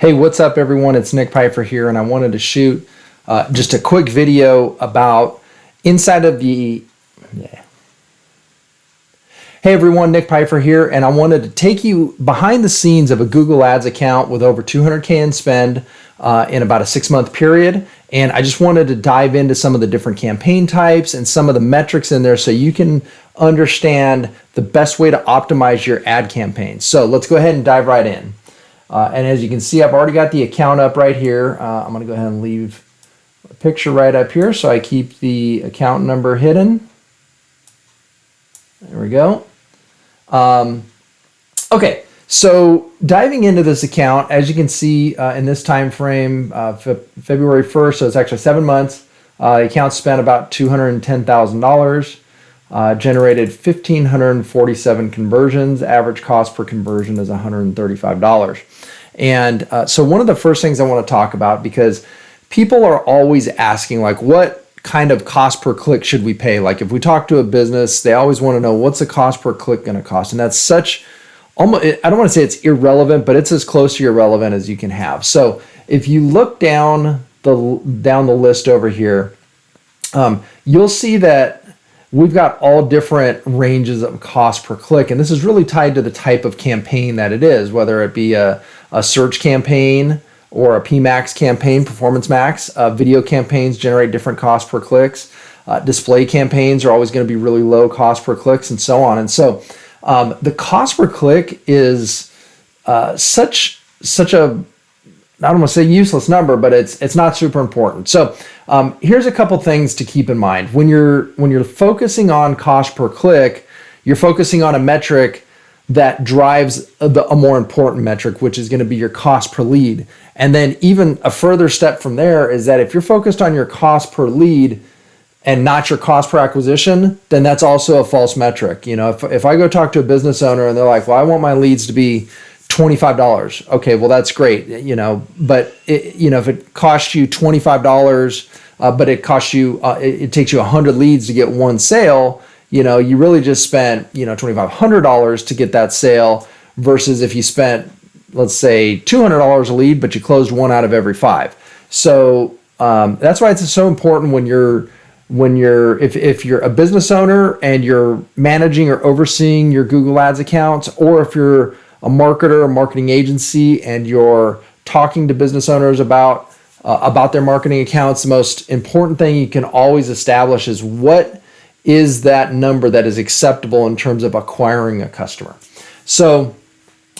Hey, what's up, everyone? It's Nick Pfeiffer here, and I wanted to shoot just a quick video about inside of the. Yeah. Hey, everyone, Nick Pfeiffer here, and I wanted to take you behind the scenes of a Google Ads account with over 200K in spend in about a 6-month period. And I just wanted to dive into some of the different campaign types and some of the metrics in there so you can understand the best way to optimize your ad campaigns. So let's go ahead and dive right in. And as you can see, I've already got the account up right here. I'm going to go ahead and leave a picture right up here so I keep the account number hidden. There we go. Okay, so diving into this account, as you can see in this time frame, February 1st, so it's actually 7 months, the account spent about $210,000, generated 1,547 conversions. Average cost per conversion is $135. And so one of the first things I want to talk about, because people are always asking, like, what kind of cost per click should we pay? Like, if we talk to a business, they always want to know, what's the cost per click going to cost? And that's such, almost, I don't want to say it's irrelevant, but it's as close to irrelevant as you can have. So if you look down the list over here, you'll see that we've got all different ranges of cost per click. And this is really tied to the type of campaign that it is, whether it be a search campaign or a PMax campaign, Performance Max. Video campaigns generate different cost per clicks. Display campaigns are always going to be really low cost per clicks, and so on. And so the cost per click is such a, I don't want to say useless number, but it's not super important. So here's a couple things to keep in mind. When you're focusing on cost per click, you're focusing on a metric that drives a more important metric, which is going to be your cost per lead. And then even a further step from there is that if you're focused on your cost per lead and not your cost per acquisition, then that's also a false metric. You know, if I go talk to a business owner and they're like, well, I want my leads to be $25. Okay, well, that's great, you know, but if it costs you $25, but it costs you, it takes you 100 leads to get one sale, you know, you really just spent, $2,500 to get that sale, versus if you spent, let's say, $200 a lead, but you closed one out of every 5. So that's why it's so important if you're a business owner and you're managing or overseeing your Google Ads accounts, or if you're a marketer, a marketing agency, and you're talking to business owners about their marketing accounts, the most important thing you can always establish is what is that number that is acceptable in terms of acquiring a customer. So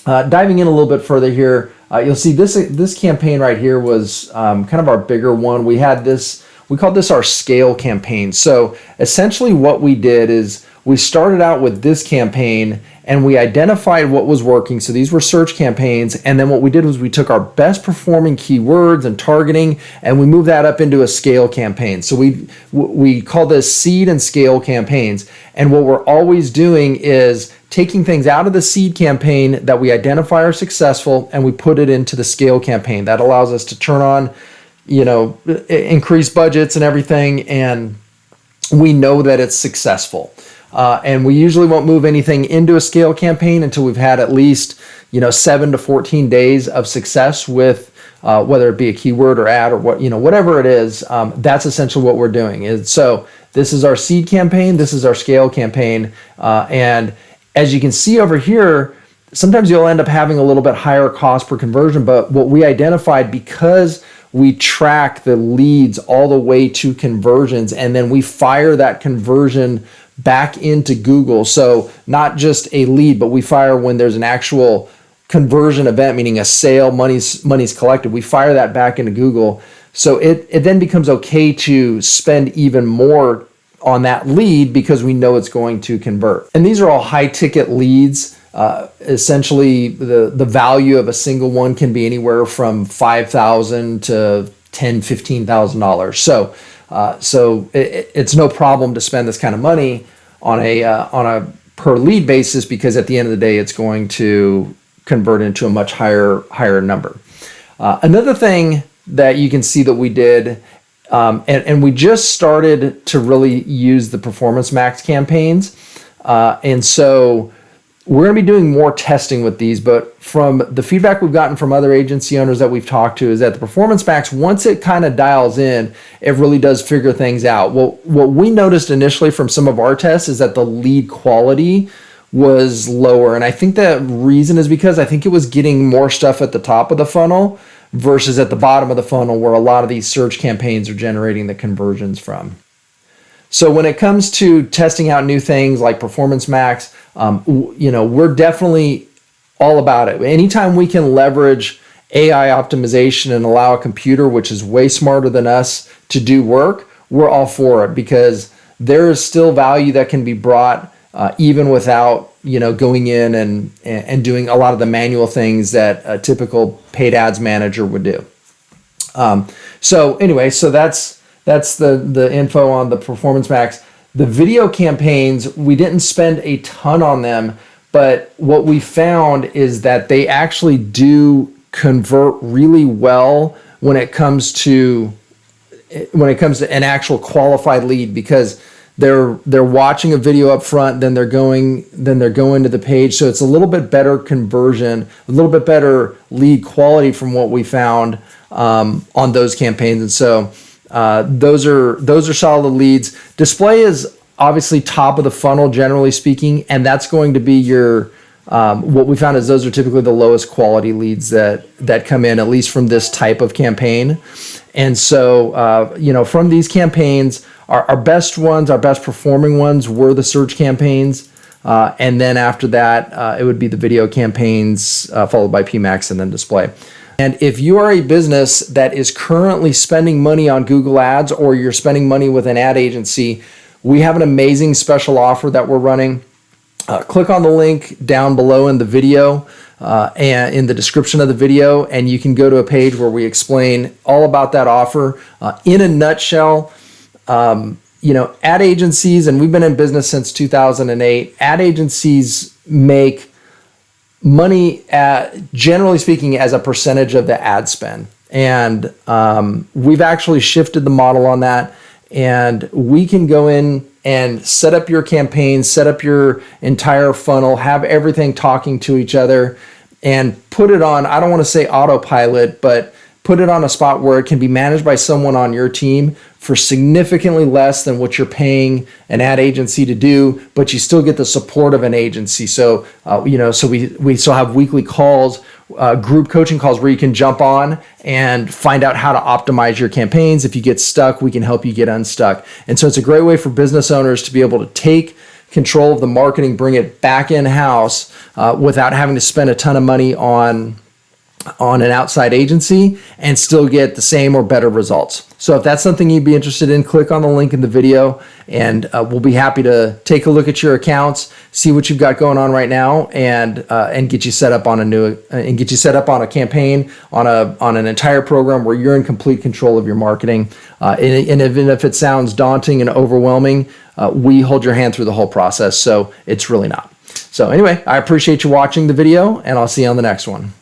diving in a little bit further here, you'll see this campaign right here was kind of our bigger one. We called this our scale campaign. So essentially what we did is we started out with this campaign and we identified what was working. So these were search campaigns. And then what we did was we took our best performing keywords and targeting, and we moved that up into a scale campaign. So we call this seed and scale campaigns. And what we're always doing is taking things out of the seed campaign that we identify are successful, and we put it into the scale campaign. That allows us to turn on, increase budgets and everything, and we know that it's successful. And we usually won't move anything into a scale campaign until we've had at least 7 to 14 days of success with whether it be a keyword or ad or whatever it is. That's essentially what we're doing. So this is our seed campaign, this is our scale campaign, and as you can see over here, sometimes you'll end up having a little bit higher cost per conversion. But what we identified, because we track the leads all the way to conversions, and then we fire that conversion back into Google. So not just a lead, but we fire when there's an actual conversion event, meaning a sale, money's collected. We fire that back into Google. So it then becomes okay to spend even more on that lead because we know it's going to convert. And these are all high ticket leads. Essentially the value of a single one can be anywhere from $5,000 to $10,000, $15,000. So it's no problem to spend this kind of money on a per lead basis, because at the end of the day, it's going to convert into a much higher number. Another thing that you can see that we did, and we just started to really use the Performance Max campaigns, and so we're going to be doing more testing with these, but from the feedback we've gotten from other agency owners that we've talked to is that the Performance Max, once it kind of dials in, it really does figure things out. Well, what we noticed initially from some of our tests is that the lead quality was lower. And I think the reason is because I think it was getting more stuff at the top of the funnel versus at the bottom of the funnel where a lot of these search campaigns are generating the conversions from. So when it comes to testing out new things like Performance Max, we're definitely all about it. Anytime we can leverage AI optimization and allow a computer, which is way smarter than us, to do work, we're all for it, because there is still value that can be brought even without going in and doing a lot of the manual things that a typical paid ads manager would do. So that's the info on the Performance Max. The video campaigns, we didn't spend a ton on them, but what we found is that they actually do convert really well when it comes to an actual qualified lead, because they're watching a video up front, then they're going to the page. So it's a little bit better conversion, a little bit better lead quality from what we found on those campaigns. And so those are solid leads. Display is obviously top of the funnel, generally speaking, and that's going to be your what we found is those are typically the lowest quality leads that come in, at least from this type of campaign. And so from these campaigns, our best ones, our best performing ones were the search campaigns, and then after that it would be the video campaigns, followed by PMax and then display. And if you are a business that is currently spending money on Google Ads, or you're spending money with an ad agency, we have an amazing special offer that we're running. Click on the link down below in the video and in the description of the video, and you can go to a page where we explain all about that offer. In a nutshell, ad agencies, and we've been in business since 2008, ad agencies make money, generally speaking, as a percentage of the ad spend. And we've actually shifted the model on that, and we can go in and set up your campaign, set up your entire funnel, have everything talking to each other, and put it on, I don't want to say autopilot, but put it on a spot where it can be managed by someone on your team for significantly less than what you're paying an ad agency to do, but you still get the support of an agency. So, so we still have weekly calls, group coaching calls where you can jump on and find out how to optimize your campaigns. If you get stuck, we can help you get unstuck. And so it's a great way for business owners to be able to take control of the marketing, bring it back in-house without having to spend a ton of money on an outside agency and still get the same or better results. So if that's something you'd be interested in, click on the link in the video, and we'll be happy to take a look at your accounts, see what you've got going on right now, and get you set up on a campaign, on an entire program where you're in complete control of your marketing. And even if it sounds daunting and overwhelming, we hold your hand through the whole process, so it's really not. So anyway, I appreciate you watching the video, and I'll see you on the next one.